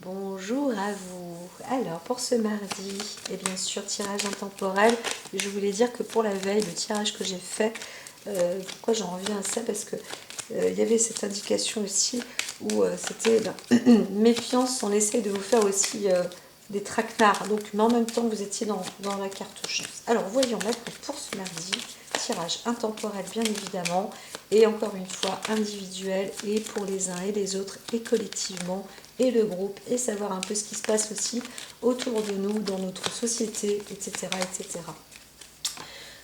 Bonjour à vous. Alors pour ce mardi, et bien sûr tirage intemporel, je voulais dire que pour la veille, le tirage que j'ai fait, pourquoi j'en reviens à ça, parce que il y avait cette indication aussi où c'était méfiance, on essaye de vous faire aussi des traquenards, donc, mais en même temps vous étiez dans la carte chance. Alors voyons mettre pour ce mardi, tirage intemporel bien évidemment, et encore une fois individuel, et pour les uns et les autres, et collectivement, et le groupe, et savoir un peu ce qui se passe aussi autour de nous, dans notre société, etc. etc.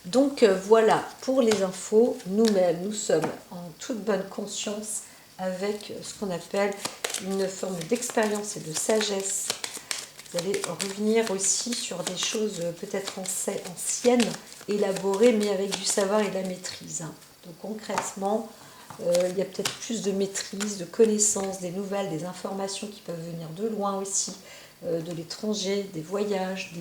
Donc voilà, pour les infos, nous-mêmes, nous sommes en toute bonne conscience avec ce qu'on appelle une forme d'expérience et de sagesse. Vous allez revenir aussi sur des choses peut-être anciennes, élaborées, mais avec du savoir et de la maîtrise. Donc concrètement, il y a peut-être plus de maîtrise, de connaissances, des nouvelles, des informations qui peuvent venir de loin aussi, de l'étranger, des voyages,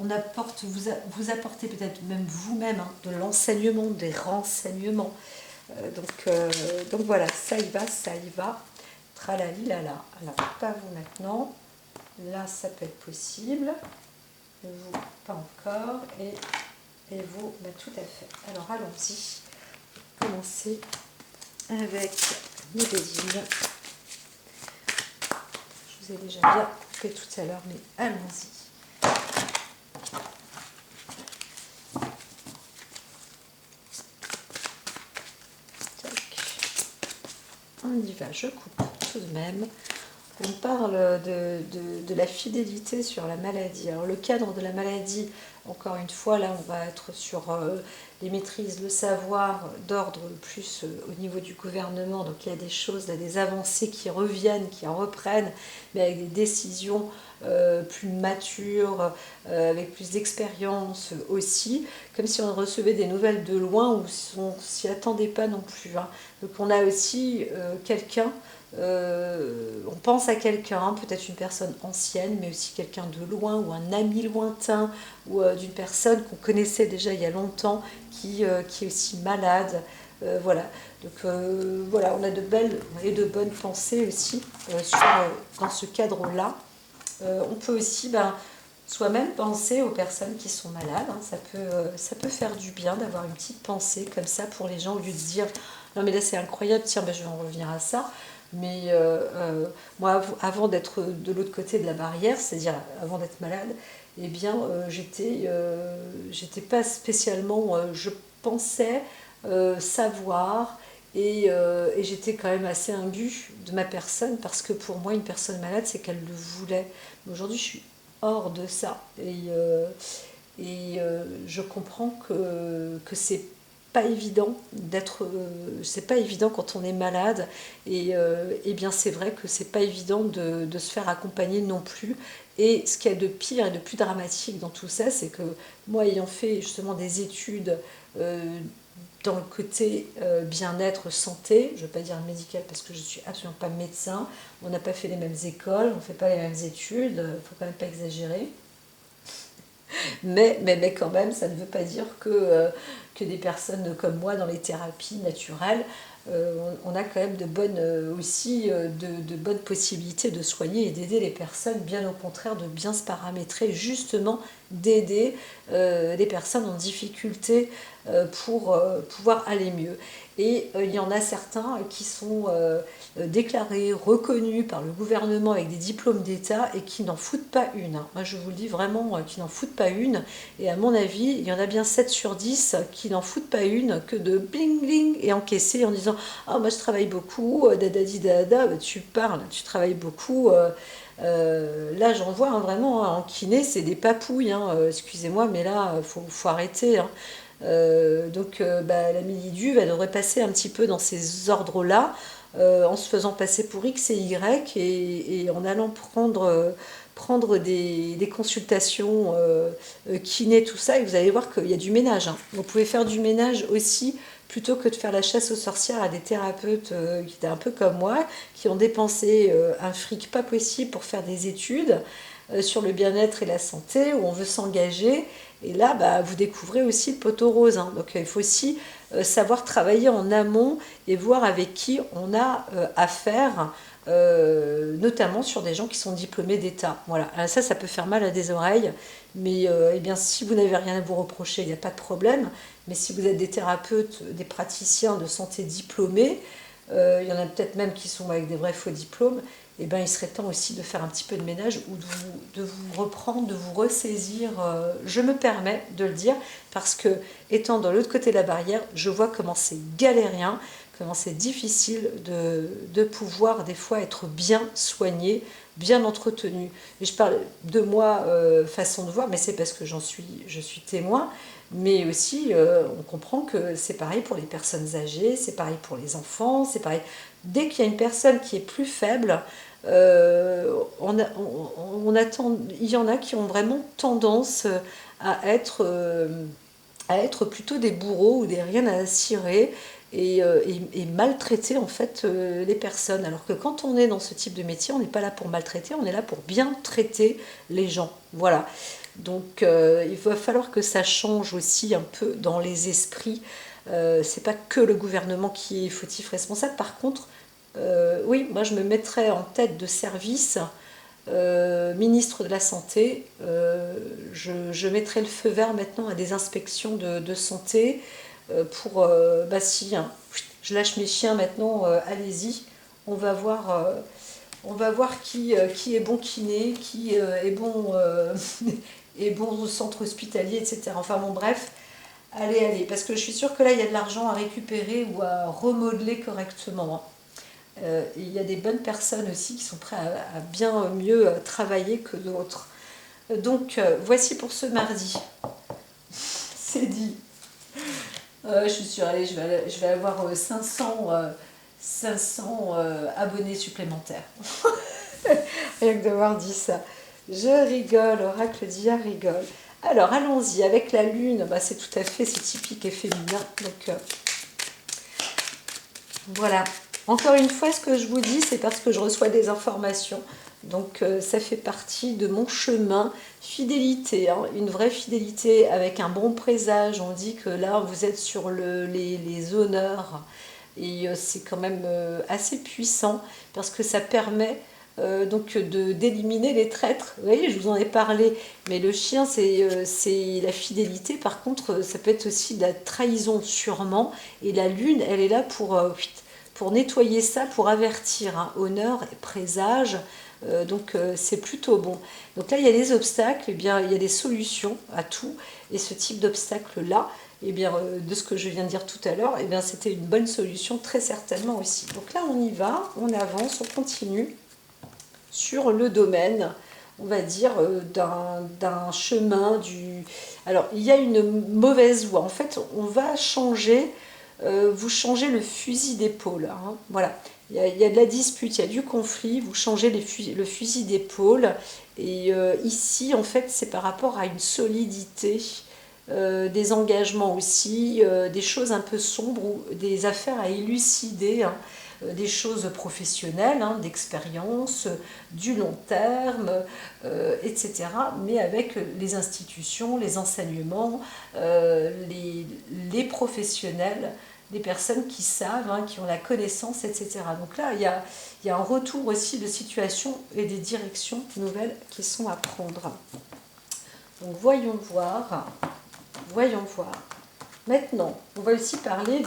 on apporte, vous apportez peut-être même vous-même de l'enseignement, des renseignements. Donc voilà, ça y va, ça y va. Tralali là là. Alors pas vous maintenant. Là ça peut être possible. Vous pas encore. Et vous, tout à fait. Alors allons-y. Commencer avec les bédines. Je vous ai déjà bien coupé tout à l'heure, mais allons-y. On y va, je coupe tout de même. On parle de la fidélité sur la maladie. Alors le cadre de la maladie, encore une fois, là on va être sur les maîtrises, le savoir d'ordre plus au niveau du gouvernement. Donc il y a des choses, là, des avancées qui reviennent, qui reprennent, mais avec des décisions plus matures, avec plus d'expérience aussi, comme si on recevait des nouvelles de loin ou on ne s'y attendait pas non plus. Hein. Donc on a aussi quelqu'un. On pense à quelqu'un, peut-être une personne ancienne, mais aussi quelqu'un de loin ou un ami lointain ou d'une personne qu'on connaissait déjà il y a longtemps qui est aussi malade. Voilà. Donc voilà, on a de belles et de bonnes pensées aussi dans ce cadre-là. On peut aussi soi-même penser aux personnes qui sont malades. Hein. Ça peut faire du bien d'avoir une petite pensée comme ça pour les gens au lieu de dire non mais là c'est incroyable, tiens je vais en revenir à ça. Mais moi, avant d'être de l'autre côté de la barrière, c'est-à-dire avant d'être malade, eh bien, j'étais pas spécialement, je pensais savoir, et j'étais quand même assez imbue de ma personne, parce que pour moi, une personne malade, c'est qu'elle le voulait. Mais aujourd'hui, je suis hors de ça. Je comprends que c'est pas évident c'est pas évident quand on est malade, et bien c'est vrai que c'est pas évident de se faire accompagner non plus. Et ce qu'il y a de pire et de plus dramatique dans tout ça, c'est que moi, ayant fait justement des études dans le côté bien-être, santé, je ne veux pas dire médical parce que je ne suis absolument pas médecin, on n'a pas fait les mêmes écoles, on ne fait pas les mêmes études, il ne faut quand même pas exagérer. Mais quand même, ça ne veut pas dire que des personnes comme moi dans les thérapies naturelles, on a quand même de bonnes possibilités de soigner et d'aider les personnes, bien au contraire de bien se paramétrer, justement d'aider les personnes en difficulté pour pouvoir aller mieux. Et il y en a certains qui sont déclarés, reconnus par le gouvernement avec des diplômes d'État et qui n'en foutent pas une. Hein. Moi je vous le dis vraiment, qui n'en foutent pas une. Et à mon avis, il y en a bien 7 sur 10 qui n'en foutent pas une que de bling bling et encaisser en disant « Ah, moi je travaille beaucoup, dadadi dada, tu parles, tu travailles beaucoup. Là j'en vois vraiment, hein, en kiné, c'est des papouilles. Hein, excusez-moi, mais là, faut arrêter. Hein. La Milidu, elle devrait passer un petit peu dans ces ordres-là, en se faisant passer pour X et Y, et en allant prendre des consultations kiné, tout ça, et vous allez voir qu'il y a du ménage. Hein. Vous pouvez faire du ménage aussi, plutôt que de faire la chasse aux sorcières à des thérapeutes qui étaient un peu comme moi, qui ont dépensé un fric pas possible pour faire des études sur le bien-être et la santé, où on veut s'engager, Et là, bah, vous découvrez aussi le poteau rose, hein. Donc il faut aussi savoir travailler en amont et voir avec qui on a affaire, notamment sur des gens qui sont diplômés d'État. Voilà. Alors ça peut faire mal à des oreilles, mais eh bien, si vous n'avez rien à vous reprocher, il n'y a pas de problème. Mais si vous êtes des thérapeutes, des praticiens de santé diplômés, il y en a peut-être même qui sont avec des vrais faux diplômes, et ben, il serait temps aussi de faire un petit peu de ménage ou de vous reprendre, de vous ressaisir. Je me permets de le dire parce que, étant de l'autre côté de la barrière, je vois comment c'est galérien, comment c'est difficile de pouvoir des fois être bien soigné, bien entretenu. Et je parle de moi, façon de voir, mais c'est parce que je suis témoin. Mais aussi, on comprend que c'est pareil pour les personnes âgées, c'est pareil pour les enfants, c'est pareil. Dès qu'il y a une personne qui est plus faible, il y en a qui ont vraiment tendance à être plutôt des bourreaux ou des rien à cirer et maltraiter en fait les personnes. Alors que quand on est dans ce type de métier, on n'est pas là pour maltraiter, on est là pour bien traiter les gens. Voilà. Donc il va falloir que ça change aussi un peu dans les esprits. C'est pas que le gouvernement qui est fautif responsable. Par contre, oui, moi je me mettrais en tête de service, ministre de la Santé. Je mettrais le feu vert maintenant à des inspections de santé pour, bah si, hein, je lâche mes chiens maintenant, allez-y, on va voir. On va voir qui est bon kiné, qui est bon, est bon au centre hospitalier, etc. Enfin bon, bref, allez, parce que je suis sûre que là, il y a de l'argent à récupérer ou à remodeler correctement, hein. Il y a des bonnes personnes aussi qui sont prêtes à bien mieux travailler que d'autres. Donc, voici pour ce mardi. C'est dit. Je suis sûre, allez, je vais avoir 500 abonnés supplémentaires. Rien que d'avoir dit ça. Je rigole, Oracle Dia rigole. Alors, allons-y. Avec la lune, bah, c'est tout à fait, c'est typique et féminin. Donc, voilà. Encore une fois, ce que je vous dis, c'est parce que je reçois des informations. Donc, ça fait partie de mon chemin. Fidélité, hein, une vraie fidélité avec un bon présage. On dit que là, vous êtes sur les honneurs. Et c'est quand même assez puissant parce que ça permet donc d'éliminer les traîtres. Vous voyez, je vous en ai parlé, mais le chien, c'est la fidélité. Par contre, ça peut être aussi de la trahison sûrement. Et la lune, elle est là pour nettoyer ça, pour avertir, hein, honneur et présage. Donc c'est plutôt bon. Donc là, il y a des obstacles, et bien, il y a des solutions à tout. Et ce type d'obstacle-là, et bien, de ce que je viens de dire tout à l'heure, et bien, c'était une bonne solution, très certainement aussi. Donc là, on y va, on avance, on continue sur le domaine, on va dire, d'un chemin, Alors, il y a une mauvaise voie. En fait, on va changer, vous changez le fusil d'épaule, hein. Voilà. Il y a de la dispute, il y a du conflit, vous changez le fusil d'épaule. Et ici, en fait, c'est par rapport à une solidité, des engagements aussi, des choses un peu sombres ou des affaires à élucider, hein, des choses professionnelles, hein, d'expérience, du long terme, etc. Mais avec les institutions, les enseignements, les professionnels, des personnes qui savent, hein, qui ont la connaissance, etc. Donc là, il y a un retour aussi de situation et des directions nouvelles qui sont à prendre. Donc voyons voir. Voyons voir. Maintenant, on va aussi parler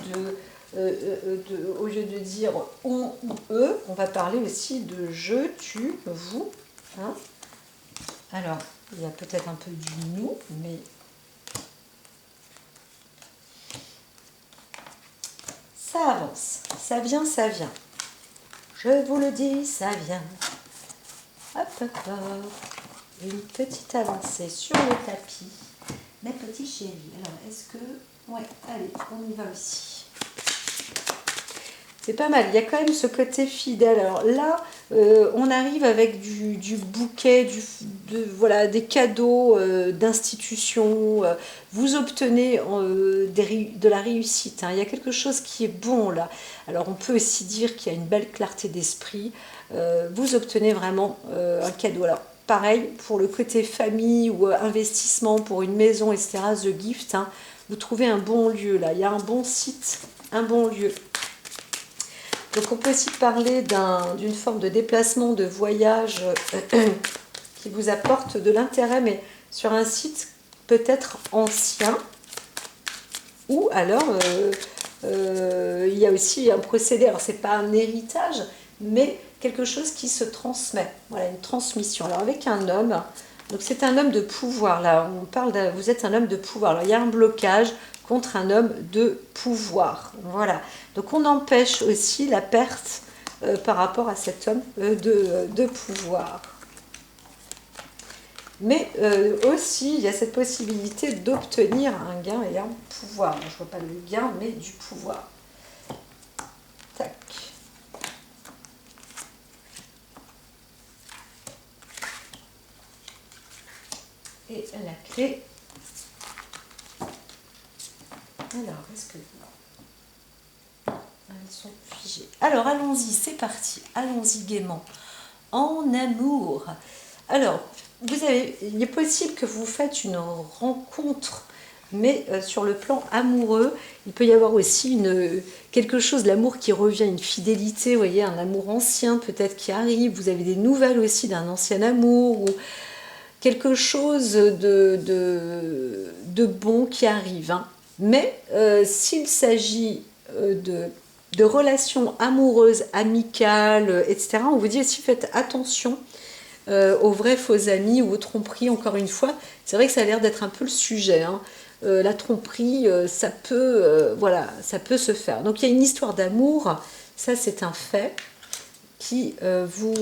au lieu de dire on ou eux, on va parler aussi de je, tu, vous, hein. Alors, il y a peut-être un peu du nous, mais ça avance. Ça vient, ça vient. Je vous le dis, ça vient. Hop, hop, hop. Une petite avancée sur le tapis. Mes petits chéris. Alors, est-ce que... Ouais, allez, on y va aussi. C'est pas mal. Il y a quand même ce côté fidèle. Alors là, on arrive avec du bouquet, voilà, des cadeaux d'institutions. Vous obtenez de la réussite, hein. Il y a quelque chose qui est bon là. Alors, on peut aussi dire qu'il y a une belle clarté d'esprit. Vous obtenez vraiment un cadeau. Alors, pareil, pour le côté famille ou investissement pour une maison, etc., The Gift, hein, vous trouvez un bon lieu là. Il y a un bon site, un bon lieu. Donc on peut aussi parler d'une forme de déplacement, de voyage qui vous apporte de l'intérêt, mais sur un site peut-être ancien. Ou alors, il y a aussi un procédé, alors c'est pas un héritage, mais quelque chose qui se transmet. Voilà, une transmission. Alors avec un homme, donc c'est un homme de pouvoir, là, on parle vous êtes un homme de pouvoir. Alors il y a un blocage contre un homme de pouvoir. Voilà. Donc on empêche aussi la perte par rapport à cet homme de pouvoir. Mais aussi, il y a cette possibilité d'obtenir un gain et un pouvoir. Je ne vois pas le gain, mais du pouvoir. Tac. Et la clé. Alors, est-ce que... Elles sont figées. Alors, allons-y, c'est parti. Allons-y gaiement. En amour. Alors, il est possible que vous faites une rencontre, mais sur le plan amoureux, il peut y avoir aussi quelque chose, l'amour qui revient, une fidélité, vous voyez, un amour ancien peut-être qui arrive, vous avez des nouvelles aussi d'un ancien amour, ou quelque chose de bon qui arrive. Hein. Mais s'il s'agit de relations amoureuses, amicales, etc., on vous dit aussi faites attention aux vrais faux amis ou aux tromperies, encore une fois. C'est vrai que ça a l'air d'être un peu le sujet. Hein. La tromperie, ça peut se faire. Donc il y a une histoire d'amour, ça c'est un fait, qui vous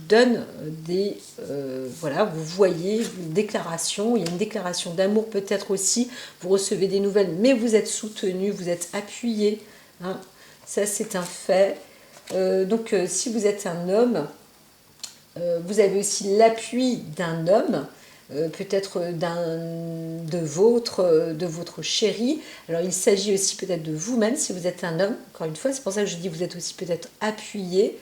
donne des... voilà, vous voyez une déclaration, il y a une déclaration d'amour peut-être aussi, vous recevez des nouvelles, mais vous êtes soutenu, vous êtes appuyé. Hein. Ça c'est un fait. Donc si vous êtes un homme, vous avez aussi l'appui d'un homme, peut-être de votre chéri. Alors il s'agit aussi peut-être de vous-même si vous êtes un homme. Encore une fois, c'est pour ça que je dis vous êtes aussi peut-être appuyé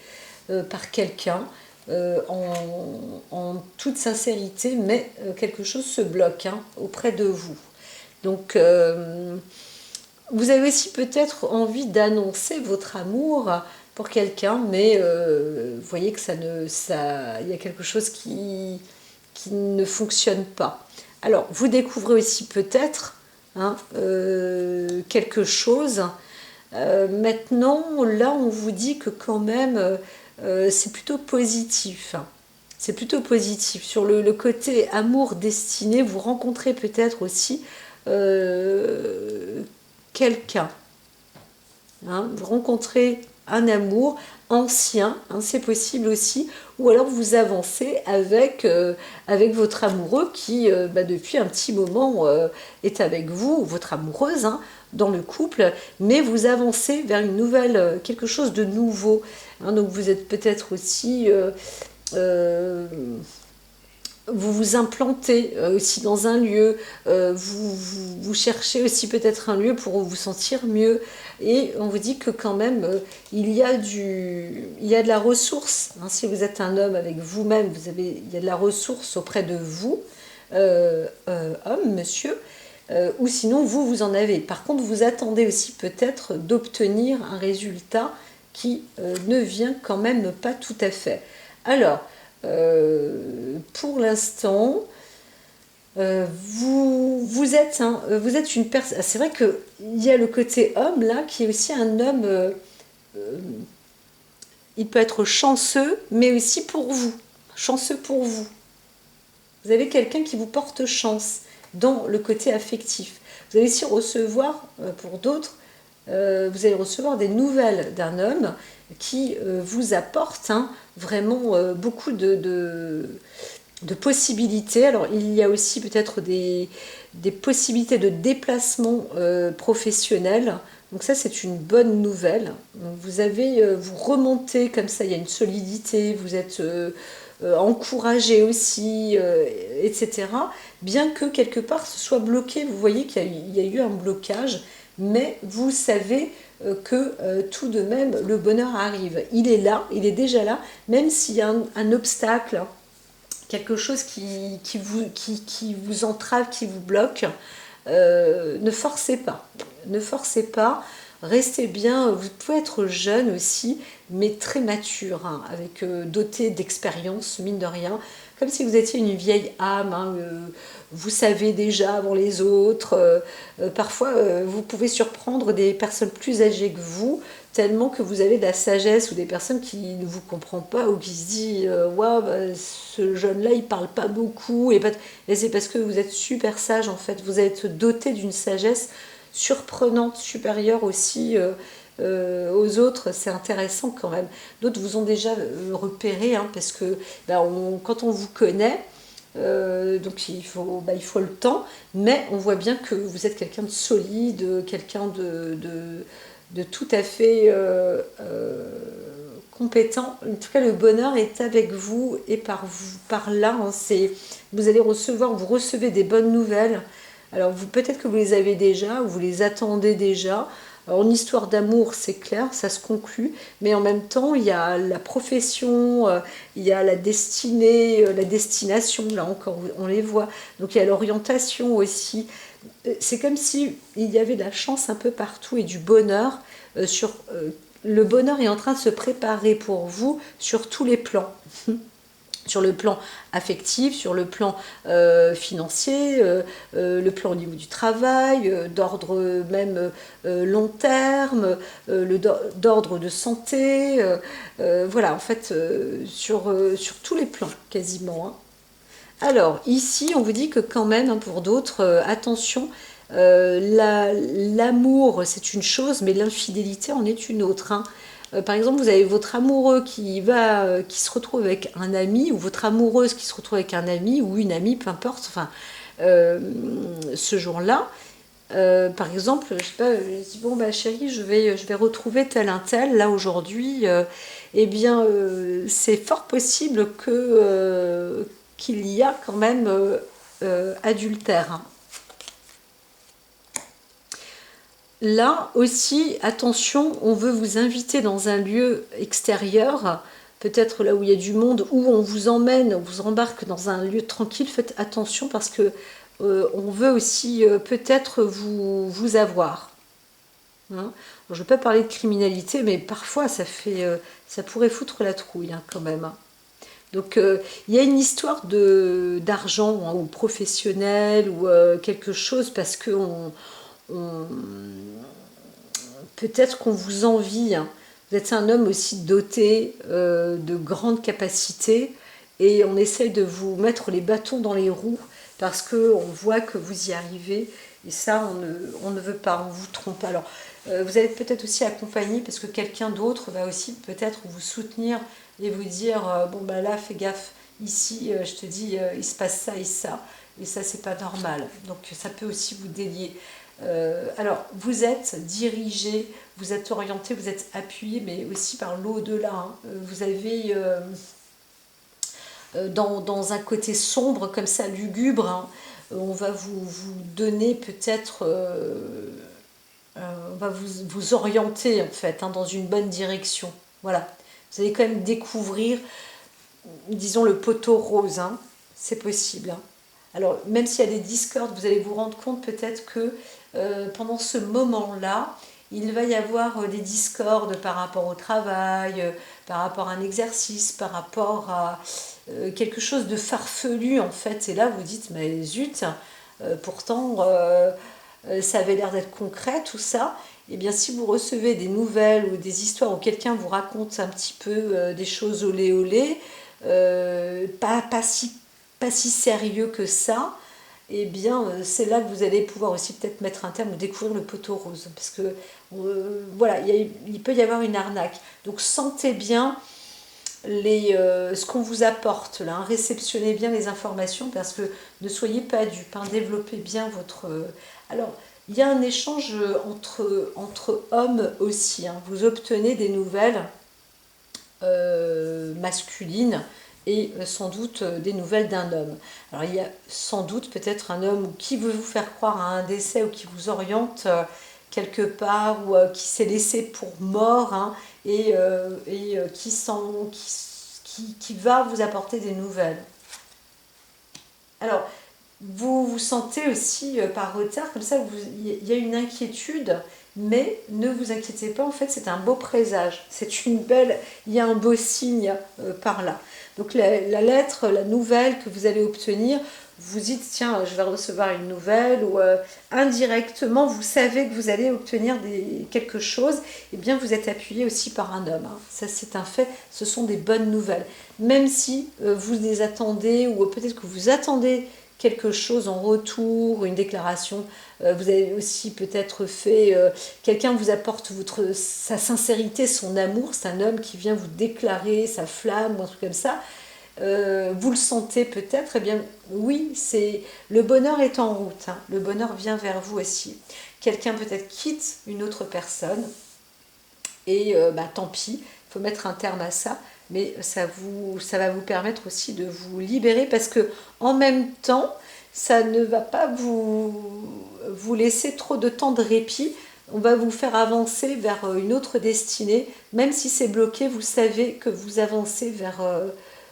par quelqu'un en toute sincérité, mais quelque chose se bloque auprès de vous. Donc vous avez aussi peut-être envie d'annoncer votre amour pour quelqu'un, mais vous voyez que il y a quelque chose qui ne fonctionne pas. Alors, vous découvrez aussi peut-être quelque chose. Maintenant, là, on vous dit que quand même, c'est plutôt positif. C'est plutôt positif. Sur le côté amour destiné, vous rencontrez peut-être aussi quelqu'un. Vous rencontrez un amour ancien, c'est possible aussi, ou alors vous avancez avec votre amoureux qui, depuis un petit moment, est avec vous, ou votre amoureuse, dans le couple, mais vous avancez vers une nouvelle, quelque chose de nouveau. Donc vous êtes peut-être aussi... vous vous implantez aussi dans un lieu, vous cherchez aussi peut-être un lieu pour vous sentir mieux, et on vous dit que quand même il y a de la ressource. Si vous êtes un homme avec vous-même, il y a de la ressource auprès de vous, homme, monsieur, ou sinon vous en avez. Par contre, vous attendez aussi peut-être d'obtenir un résultat qui ne vient quand même pas tout à fait. Alors, pour l'instant, vous êtes une personne. C'est vrai qu'il y a le côté homme là qui est aussi un homme. Il peut être chanceux, mais aussi pour vous. Chanceux pour vous. Vous avez quelqu'un qui vous porte chance dans le côté affectif. Vous allez aussi recevoir, pour d'autres, vous allez recevoir des nouvelles d'un homme qui vous apporte vraiment beaucoup de possibilités. Alors il y a aussi peut-être des possibilités de déplacement professionnel. Donc ça c'est une bonne nouvelle. Vous remontez comme ça, il y a une solidité, vous êtes encouragé aussi, etc. Bien que quelque part ce soit bloqué, vous voyez qu'il y a eu un blocage, mais vous savez que tout de même le bonheur arrive. Il est là, il est déjà là, même s'il y a un obstacle quelque chose qui vous entrave, qui vous bloque, ne forcez pas. Ne forcez pas. Restez bien. Vous pouvez être jeune aussi, mais très mature, hein, avec doté d'expérience, mine de rien. Comme si vous étiez une vieille âme, hein, vous savez déjà avant les autres. Parfois, vous pouvez surprendre des personnes plus âgées que vous, tellement que vous avez de la sagesse, ou des personnes qui ne vous comprennent pas, ou qui se disent waouh, bah, ce jeune-là il parle pas beaucoup, et c'est parce que vous êtes super sage en fait, vous êtes doté d'une sagesse surprenante, supérieure aussi aux autres. C'est intéressant quand même. D'autres vous ont déjà repéré, hein, parce que bah, quand on vous connaît, donc il faut le temps, mais on voit bien que vous êtes quelqu'un de solide, quelqu'un de tout à fait compétent. En tout cas, le bonheur est avec vous et par là. Hein, vous recevez des bonnes nouvelles. Alors, peut-être que vous les avez déjà, ou vous les attendez déjà. Alors, en histoire d'amour, c'est clair, ça se conclut, mais en même temps, il y a la profession, il y a la destinée, la destination, là encore, on les voit. Donc, il y a l'orientation aussi. C'est comme si il y avait de la chance un peu partout et du bonheur. Le bonheur est en train de se préparer pour vous sur tous les plans. Sur le plan affectif, sur le plan financier, le plan au niveau du travail, d'ordre même long terme, d'ordre de santé, voilà, en fait, sur tous les plans quasiment. Hein. Alors, ici, on vous dit que quand même, hein, pour d'autres, attention, l'amour, c'est une chose, mais l'infidélité en est une autre. Hein. Par exemple, vous avez votre amoureux qui se retrouve avec un ami, ou votre amoureuse qui se retrouve avec un ami, ou une amie, peu importe, enfin, ce jour-là. Par exemple, je sais pas, je dis bon bah chérie, je vais retrouver tel un tel là aujourd'hui. Eh bien, c'est fort possible qu'il y a quand même adultère. Hein. Là aussi, attention, on veut vous inviter dans un lieu extérieur, peut-être là où il y a du monde, où on vous emmène, on vous embarque dans un lieu tranquille. Faites attention parce que on veut aussi peut-être vous avoir. Hein. Je ne vais pas parler de criminalité, mais parfois ça pourrait foutre la trouille hein, quand même. Hein. Donc il y a une histoire d'argent hein, ou professionnel ou quelque chose parce que peut-être qu'on vous envie. Hein. Vous êtes un homme aussi doté de grandes capacités et on essaye de vous mettre les bâtons dans les roues parce qu'on voit que vous y arrivez et ça on ne veut pas, on vous trompe. Alors vous allez peut-être aussi accompagné parce que quelqu'un d'autre va aussi peut-être vous soutenir et vous dire bon bah là fais gaffe ici je te dis il se passe ça et ça c'est pas normal, donc ça peut aussi vous délier. Alors vous êtes dirigé, vous êtes orienté, vous êtes appuyé mais aussi par l'au-delà. Hein. Vous avez dans un côté sombre comme ça lugubre, hein, on va vous donner peut-être on va vous orienter en fait hein, dans une bonne direction. Voilà, vous allez quand même découvrir, disons, le poteau rose. Hein. C'est possible. Hein. Alors, même s'il y a des discordes, vous allez vous rendre compte peut-être que pendant ce moment-là, il va y avoir des discordes par rapport au travail, par rapport à un exercice, par rapport à quelque chose de farfelu en fait. Et là, vous dites, mais zut, pourtant ça avait l'air d'être concret tout ça. Et bien si vous recevez des nouvelles ou des histoires où quelqu'un vous raconte un petit peu des choses olé olé, pas si sérieux que ça, et bien c'est là que vous allez pouvoir aussi peut-être mettre un terme ou découvrir le poteau rose. Parce que voilà, il peut y avoir une arnaque. Donc sentez bien ce qu'on vous apporte là, hein. Réceptionnez bien les informations parce que ne soyez pas dupes, hein. Développez bien votre... Alors, il y a un échange entre hommes aussi, hein. Vous obtenez des nouvelles masculines et sans doute des nouvelles d'un homme. Alors, il y a sans doute peut-être un homme qui veut vous faire croire à un décès ou qui vous oriente quelque part ou qui s'est laissé pour mort hein, et qui va vous apporter des nouvelles. Alors, vous vous sentez aussi par retard, comme ça, il y a une inquiétude, mais ne vous inquiétez pas, en fait, c'est un beau présage. C'est une belle, il y a un beau signe par là. Donc, la lettre, la nouvelle que vous allez obtenir, vous dites, tiens, je vais recevoir une nouvelle, ou indirectement, vous savez que vous allez obtenir quelque chose, et bien, vous êtes appuyé aussi par un homme. Hein. Ça, c'est un fait, ce sont des bonnes nouvelles. Même si vous les attendez, ou peut-être que vous attendez quelque chose en retour, une déclaration. Vous avez aussi peut-être fait, quelqu'un vous apporte sa sincérité, son amour, c'est un homme qui vient vous déclarer sa flamme ou un truc comme ça. Vous le sentez peut-être, eh bien oui, le bonheur est en route, hein. Le bonheur vient vers vous aussi. Quelqu'un peut-être quitte une autre personne et tant pis, il faut mettre un terme à ça. Mais ça va vous permettre aussi de vous libérer parce que en même temps, ça ne va pas vous laisser trop de temps de répit. On va vous faire avancer vers une autre destinée. Même si c'est bloqué, vous savez que vous avancez vers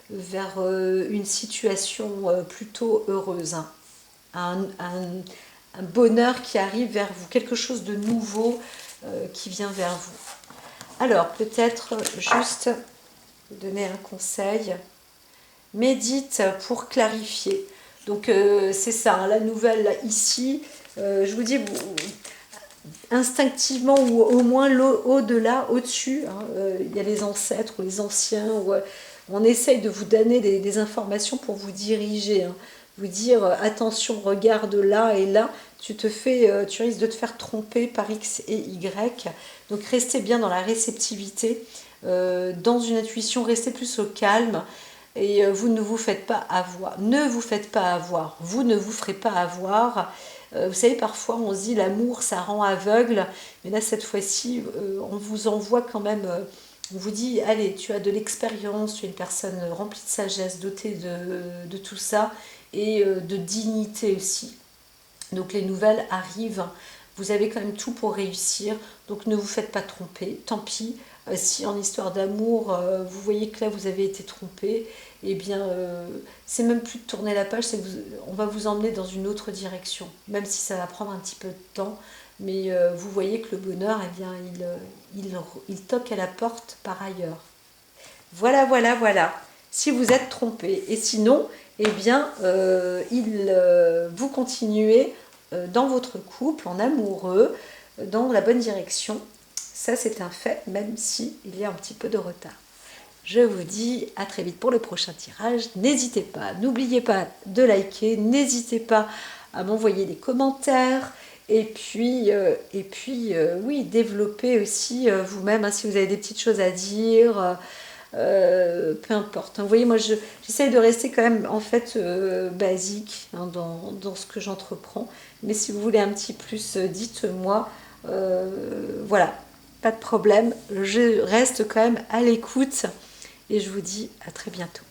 une situation plutôt heureuse. Hein. Un bonheur qui arrive vers vous, quelque chose de nouveau qui vient vers vous. Alors, peut-être juste donner un conseil, médite pour clarifier. Donc c'est ça, hein, la nouvelle là, ici, je vous dis instinctivement ou au moins au-delà, au-dessus, hein, il y a les ancêtres ou les anciens, on essaye de vous donner des informations pour vous diriger, hein, vous dire attention, regarde là et là, tu risques de te faire tromper par X et Y, donc restez bien dans la réceptivité. Dans une intuition, restez plus au calme et vous ne vous faites pas avoir. Ne vous faites pas avoir. Vous ne vous ferez pas avoir. Vous savez, parfois on se dit l'amour ça rend aveugle, mais là cette fois-ci on vous envoie quand même, on vous dit allez, tu as de l'expérience, tu es une personne remplie de sagesse, dotée de tout ça et de dignité aussi. Donc les nouvelles arrivent. Vous avez quand même tout pour réussir, donc ne vous faites pas tromper, tant pis. Si en histoire d'amour, vous voyez que là vous avez été trompé, eh bien c'est même plus de tourner la page, on va vous emmener dans une autre direction, même si ça va prendre un petit peu de temps, mais vous voyez que le bonheur, eh bien, il toque à la porte par ailleurs. Voilà, voilà, voilà, si vous êtes trompé, et sinon, eh bien, vous continuez dans votre couple, en amoureux, dans la bonne direction. Ça, c'est un fait, même s'il y a un petit peu de retard. Je vous dis à très vite pour le prochain tirage. N'hésitez pas, n'oubliez pas de liker, n'hésitez pas à m'envoyer des commentaires. Et puis oui, développez aussi vous-même, hein, si vous avez des petites choses à dire. Peu importe. Vous voyez, moi, j'essaye de rester quand même, en fait, basique hein, dans ce que j'entreprends. Mais si vous voulez un petit plus, dites-moi. Voilà, pas de problème. Je reste quand même à l'écoute et je vous dis à très bientôt.